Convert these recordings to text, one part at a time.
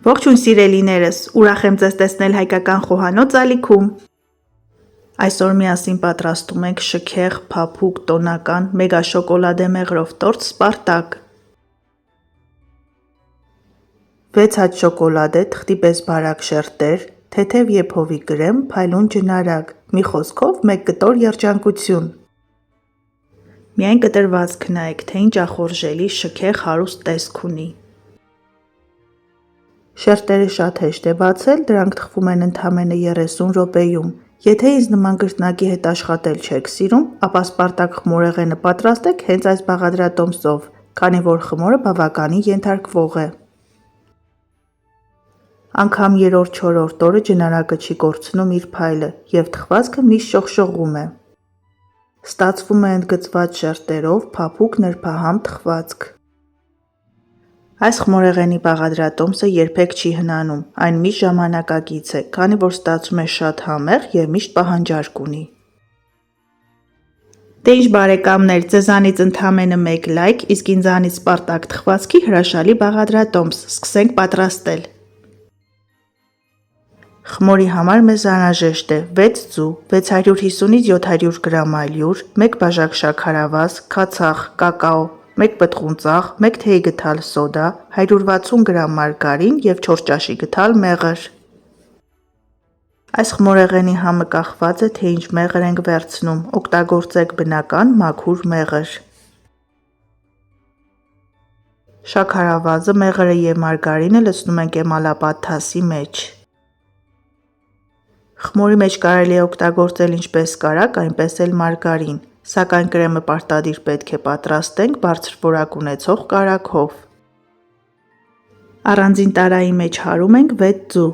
Ողջույն սիրելիներս, ուրախ եմ ձեզ տեսնել հայկական խոհանոց ալիքում։ Այսօր միասին պատրաստում ենք շքեղ, փափուկ, տոնական, մեգա շոկոլադե մեղրով տորտ Սպարտակ։ 6 հատ շոկոլադե, թղթի պես բարակ շերտեր, թեթև եփովի կրեմ, փայլուն ջնարակ, մի խոսքով 1 կտոր երջանկություն։ Միայն կտրվածքը նայեք, թե ինչ ախորժելի, շքեղ, հարուստ տեսք ունի։ Շերտերը շատ հեշտ է բացել, դրանք թխվում են ընդամենը 30 րոպեում։ Եթե ինձ նման գրտնակի հետ աշխատել չեք սիրում, ապա Սպարտակ խմորեղենը պատրաստեք հենց այս բաղադրատոմսով, քանի որ խմորը բավականին ենթարկվող է։ Անգամ 3-4 օրը ջնարակը չի կորցնում իր փայլը և թխվածքը միշտ շողշողում է։ Ստացվում է ընդգծված շերտերով, փափուկ նրբահամ թխվածք։ Այս խմորեղենի բաղադրատոմսը երբեք չի հնանում, այն միշտ ժամանակակից է, քանի որ ստացվում է շատ համեղ և միշտ պահանջարկ ունի։ Դե ինչ բարեկամներ, ձեզանից ընդամենը 1 լայք, իսկ ինձանից Սպարտակ թխվածքի հրաշալի բաղադրատոմս, սկսենք պատրաստել։ Խմորի համար մեզ անհրաժեշտ է 6 ձու, 650-ից 700 գրամ ալյուր, 1 բաժակ շաքարավազ, քացախ, կակաո, 1 պտղուն ծաղ, 1 թեյ գդալ սոդա, 160 գրամ մարգարին և 4 ճաշի գդալ մեղր։ Այս խմորեղենի համը կախված է, թե ինչ մեղր ենք վերցնում, օգտագործեք բնական, մաքուր մեղր։ Շաքարավազը, մեղրը և մարգարինը լցնում ենք էմալապատ թասի մեջ։ Խմորի մեջ կարելի է օգտագործել ինչպես կարագ, այնպես էլ մարգարին, սակայն կրեմը պարտադիր պետք է պատրաստենք բարձր որակ ունեցող կարագով։ Առանձին տարայի մեջ հարում ենք 6 ձու։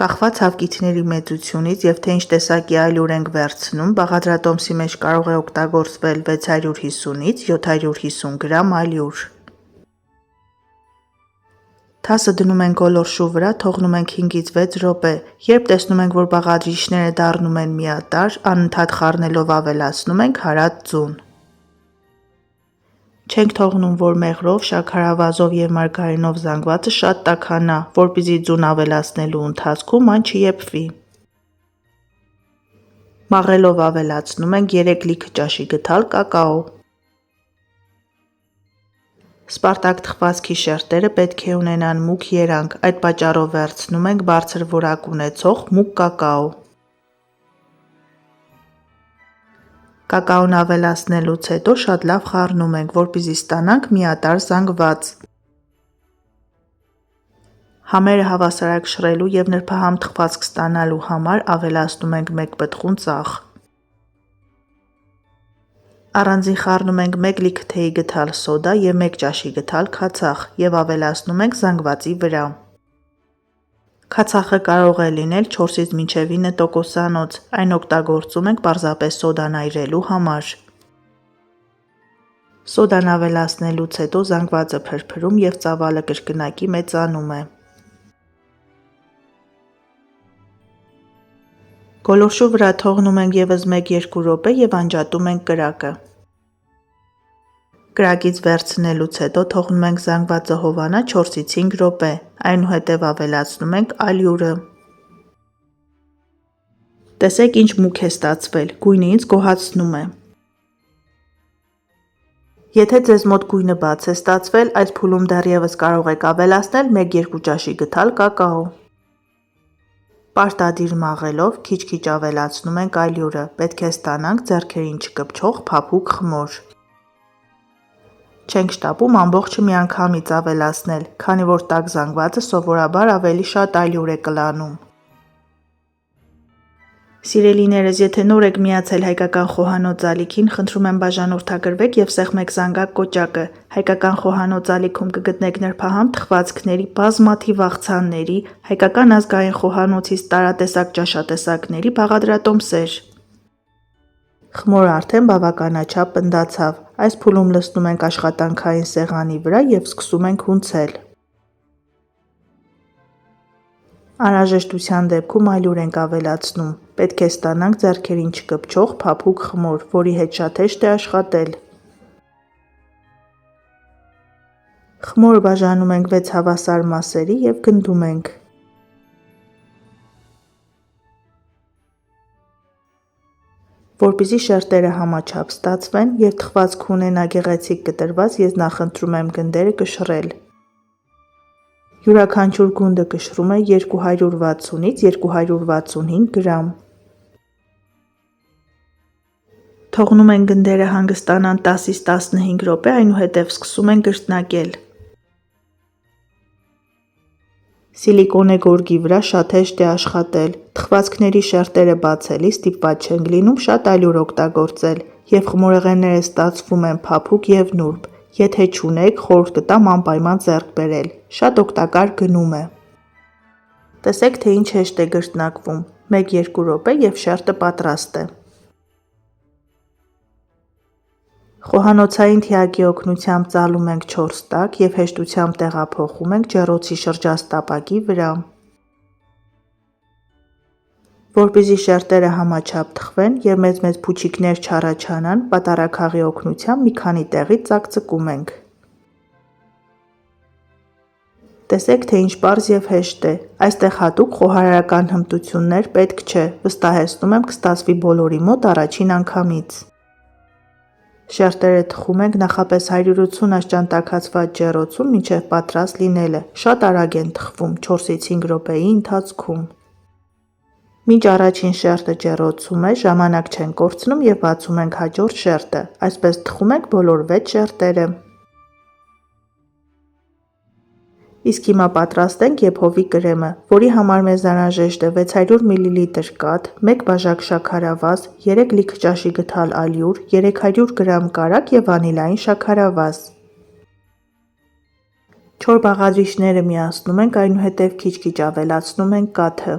Կախված հավկիթների մեծությունից և թե ինչ տեսակի ալյուր ենք վերցնում, բաղադրատոմսի մեջ կարող է օգտագործվել 650-ից 750 գրամ ալյուր։ Թասը դնում ենք գոլորշու վրա, թողնում ենք 5-ից 6 րոպե, երբ տեսնում ենք, որ բաղադրիչները դառնում են միատարր, անընդհատ խառնելով ավելացնում ենք հարած ձուն։ Չենք թողնում, որ մեղրով, շաքարավազով և մարգարինով զանգվածը շատ տաքանա, որպեսզի ձուն ավելացնելու ընթացքում այն չեփվի։ Մաղելով ավելացնում ենք 3 լիքը ճաշի գդալ կակաո։ Սպարտակ թխվածքի շերտերը պետք է ունենան մուգ երանգ, այդ պատճառով վերցնում ենք բարձր որակ ունեցող մուգ կակաո։ Կակաոն ավելացնելուց հետո շատ լավ խառնում ենք, որպեսզի ստանանք միատարր զանգված։ Համերը հավասարակշռելու և նրբահամ թխվածք ստանալու համար ավելացնում ենք 1 պտղուն ծաղ։ Առանձին խառնում ենք 1 լիքը թեյ գդալ սոդա և 1 ճաշի գդալ քացախ և ավելացնում ենք զանգվածի վրա։ Քացախը կարող է լինել 4-ից մինչև 9%, այն օգտագործում ենք պարզապես սոդան այրելու համար։ Սոդան ավելացնելուց հետո զանգվածը փրփրում և ծավալը կրկնակի մեծանում է։ Գոլորշու վրա թողնում ենք ևս 1-2 րոպե և անջատում ենք կրակը։ Կրակից վերցնելուց հետո թողնում ենք զանգվածը հովանա 4-ից 5 րոպե, այնուհետև ավելացնում ենք ալյուրը։ Տեսեք ինչ մուգ է ստացվել, գույնը ինձ գոհացնում է։ Եթե ձեզ մոտ գույնը բաց է ստացվել, այս փուլում դեռևս կարող եք ավելացնել 1-2 ճաշի գդալ կակաո։ Պարտադիր մաղելով քիչ-քիչ ավելացնում ենք ալյուրը, պետք է ստանանք ձեռքերին չկպչող փափուկ խմոր։ Չենք շտապում ամբողջը միանգամից ավելացնել, քանի որ տաք զանգվածը սովորաբար ավելի շատ ալյուր է կլանում։ Սիրելիներս, եթե նոր եք միացել հայկական խոհանոց ալիքին, խնդրում եմ բաժանորդագրվեք և սեղմեք զանգակ կոճակը։ Հայկական խոհանոց ալիքում կգտնեք նրբահամ թխվածքների, բազմաթիվ աղցանների, հայկական ազգային խոհանոցից տարատեսակ ճաշատեսակների բաղադրատոմսեր։ Խմորը արդեն բավականաչափ պնդացավ, այս փուլում լցնում ենք աշխատանքային սեղանի վրա և սկսում ենք հունցել։ Անհրաժեշտության դեպքում ալյուր ենք ավելացնում, պետք է ստանանք ձեռքերին չկպչող փափուկ խմոր, որի հետ շատ հեշտ է աշխատել։ Խմորը բաժանում ենք 6 հավասար մասերի և գնդում ենք։ Որպեսզի շերտերը համաչափ ստացվեն և թխվածք ունենա գեղեցիկ կտրված, ես նախընտրում եմ գնդերը կշռել։ Յուրաքանչյուր գունդը կշռում է 260-ից 265 գրամ։ Թողնում ենք գնդերը հանգստանան 10-ից 15 րոպե, այնուհետև սկսում ենք գրտնակել։ Սիլիկոնե գորգի վրա շատ հեշտ է աշխատել։ Թխվածքների շերտերը բացելիս ստիպված չենք լինում շատ ալյուր օգտագործել, և խմորեղենները ստացվում են փափուկ և նուրբ։ Եթե չունեք, խորհուրդ կտամ անպայման ձեռք բերել։ Շատ օգտակար գնում է։ Տեսեք, թե ինչ հեշտ է գրտնակվում։ 1-2 րոպե և շերտը պատրաստ է։ Խոհանոցային թիակի օգնությամբ ծալում ենք 4 տակ և հեշտությամբ տեղափոխում ենք ջեռոցի շրջաստապակի վրա։ Որպեսզի շերտերը համաչափ թխվեն և մեծ-մեծ փուչիկներ չառաջանան, պատառաքաղի օգնությամբ մի քանի տեղից ծակծկում ենք։ Տեսեք, թե ինչ պարզ և հեշտ է։ Այստեղ հատուկ խոհարարական հմտություններ պետք չէ, վստահեցնում եմ կստացվի բոլորի մոտ առաջին անգամից։ Շերտերը թխում ենք նախապես 180 աստիճան տաքացված ջեռոցում մինչև պատրաստ լինելը։ Շատ արագ են թխվում 4-ից 5 րոպեի ընթացքում։ Մինչ առաջին շերտը ջեռոցում է, ժամանակ չենք կորցնում և բացում ենք հաջորդ շերտը։ Այսպես թխում ենք բոլոր 6 շերտերը։ Իսկ հիմա պատրաստենք եփովի կրեմը, որի համար մեզ անհրաժեշտ է 600 մլ կաթ, 1 բաժակ շաքարավազ, 3 լիքը ճաշի գդալ ալյուր, 300 գրամ կարագ և վանիլային շաքարավազ։ Չոր բաղադրիչները միացնում ենք, այնուհետև քիչ-քիչ ավելացնում ենք կաթը։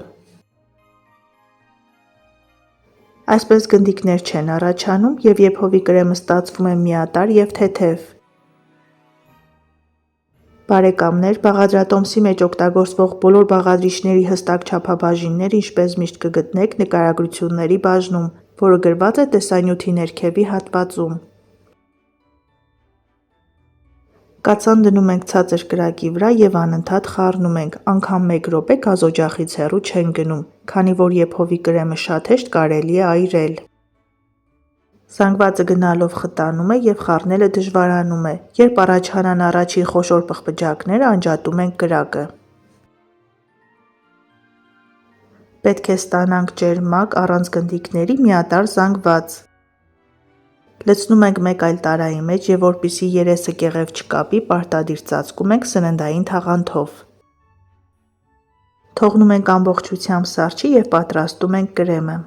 Այսպես գնդիկներ չեն առաջանում և եփովի կրեմը ստացվում է միատարր և թեթև։ Բարեկամներ, բաղադրատոմսի մեջ օգտագործվող բոլոր բաղադրիչների հստակ չափաբաժինները ինչպես միշտ կգտնեք նկարագրությունների բաժնում, որը գրված է տեսանյութի ներքևի հատվածում։ Կաթսան դնում ենք ցածր կրակի վրա և անընդհատ խառնում ենք, անգամ 1 րոպե գազօջախից հեռու չենք գնում, քանի որ եփովի կրեմը շատ հեշտ կարելի է այրել։ Զանգվածը գնալով խտանում է և խառնելը դժվարանում է։ Երբ առաջանան առաջին խոշոր պղպջակները, անջատում ենք կրակը։ Պետք է ստանանք ճերմակ, առանց գնդիկների միատարր զանգված։ Լցնում ենք մեկ այլ տարայի մեջ և որպեսզի երեսը կեղև չկապի, պարտադիր ծածկում ենք սննդային թաղանթով։ Թողնում ենք ամբողջությամբ սառչի և պատրաստում ենք կրեմը։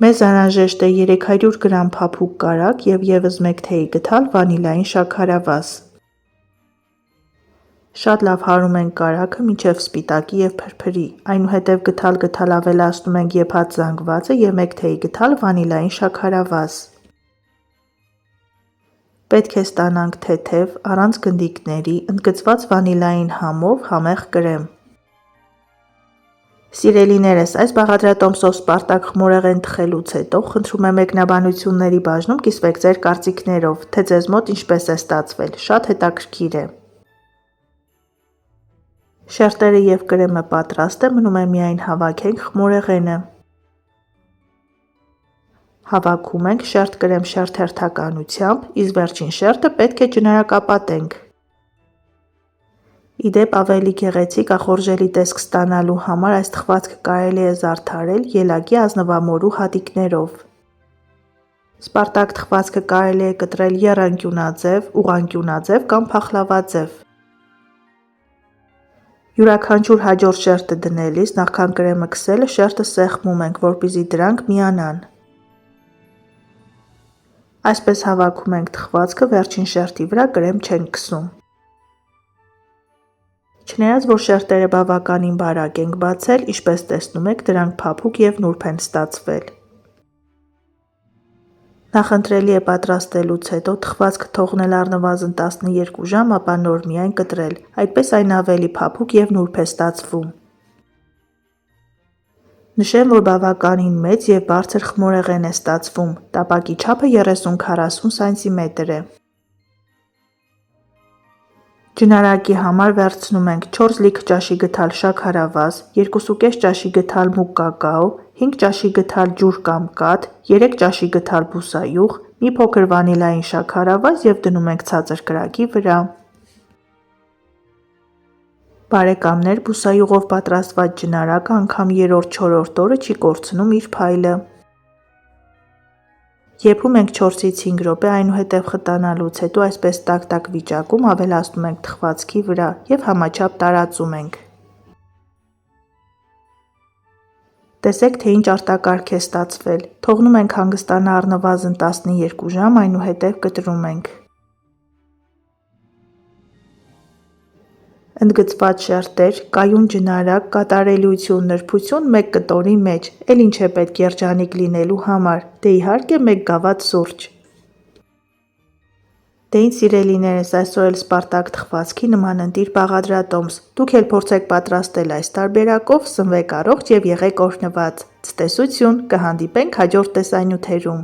Մեզ անհրաժեշտ է 300 գրամ փափուկ կարագ և ևս 1 թեյի գդալ վանիլային շաքարավազ։ Շատ լավ հարում ենք կարագը մինչև սպիտակի և փրփրի, այնուհետև գդալ ավելացնում ենք եփած զանգվածը և 1 թեյի գդալ վանիլային շաքարավազ։ Պետք է ստանանք թեթև, առանց գնդիկների, ընդգծված վանիլային համով համեղ կրեմ։ Սիրելիներս, այս բաղադրատոմսով Սպարտակ խմորեղեն թխելուց հետո խնդրում եմ մեկնաբանությունների բաժնում կիսվեք ձեր կարծիքներով, թե ձեզ մոտ ինչպես է ստացվել, շատ հետաքրքիր է։ Շերտերը և կրեմը պատրաստ է, մնում է միայն հավաքենք խմորեղենը։ Հավաքում ենք շերտ-կրեմ շերտ հերթականությամբ, իսկ վերջին շերտը պետք է ճնարակապատենք։ Ի դեպ, ավելի գեղեցիկ ախորժելի տեսք ստանալու համար այս թխվածքը կարելի է զարդարել ելակի ազնվամորու հատիկներով։ Սպարտակ թխվածքը կարելի է կտրել եռանկյունաձև, ուղղանկյունաձև կամ փախլավաձև։ Յուրաքանչյուր հաջորդ շերտը դնելիս նախքան կրեմը քսելը շերտը սեղմում ենք, որպեսզի դրանք միանան։ Այսպես հավաքում ենք թխվածքը, վերջին շերտի վրա կրեմ չենք քսում։ Չնայած որ շերտերը բավականին բարակ ենք բացել, ինչպես տեսնում եք, դրանք փափուկ և նուրբ են ստացվել։ Նախընտրելի է պատրաստելուց հետո թխվածքը թողնել առնվազն 12 ժամ, ապա նոր միայն կտրել, այդպես այն ավելի փափուկ և նուրբ է ստացվում։ Նշեմ, որ բավականին մեծ և բարձր խմորեղեն է ստացվում, տապակի չափը 30-40 սմ է։ Ջնարակի համար վերցնում ենք 4 լիք ճաշի գթալ շաքարավազ, 2,5 ճաշի գթալ մուկ կակաո, 5 ճաշի գթալ ջուր կամ կաթ, 3 ճաշի գթալ բուսայուղ, մի փոքր վանիլային շաքարավազ և դնում ենք ցածր կրակի վրա։ Բարեկամներ, բուսայուղով պատրաստված ջնարակը անգամ 3-4 օրը չի կորցնում իր փայլը։ Եփում ենք 4-ից 5 րոպե, այնուհետև խտանալուց հետո այսպես տաք-տաք վիճակում ավելացնում ենք թխվածքի վրա և համաչափ տարածում ենք։ Տեսեք, թե ինչ արտակարգ է ստացվել։ Թողնում ենք հանգստանա առնվազն 12 ժամ, այնուհետև կտրում ենք։ Ընդգծված շերտեր, կայուն ջնարակ, կատարելություն, նրբություն մեկ կտորի մեջ, էլ ինչ է պետք երջանիկ լինելու համար, դե իհարկե մեկ գավաթ սուրճ։ Դե ինչ սիրելիներս, այսօր էլ Սպարտակ թխվածքի նման ընտիր բաղադրատոմս, դուք էլ փորձեք պատրաստել այս տարբերակով, սնվեք առողջ և եղեք օրհնված։ Ցտեսություն, կհանդիպենք հաջորդ տեսանյութերում։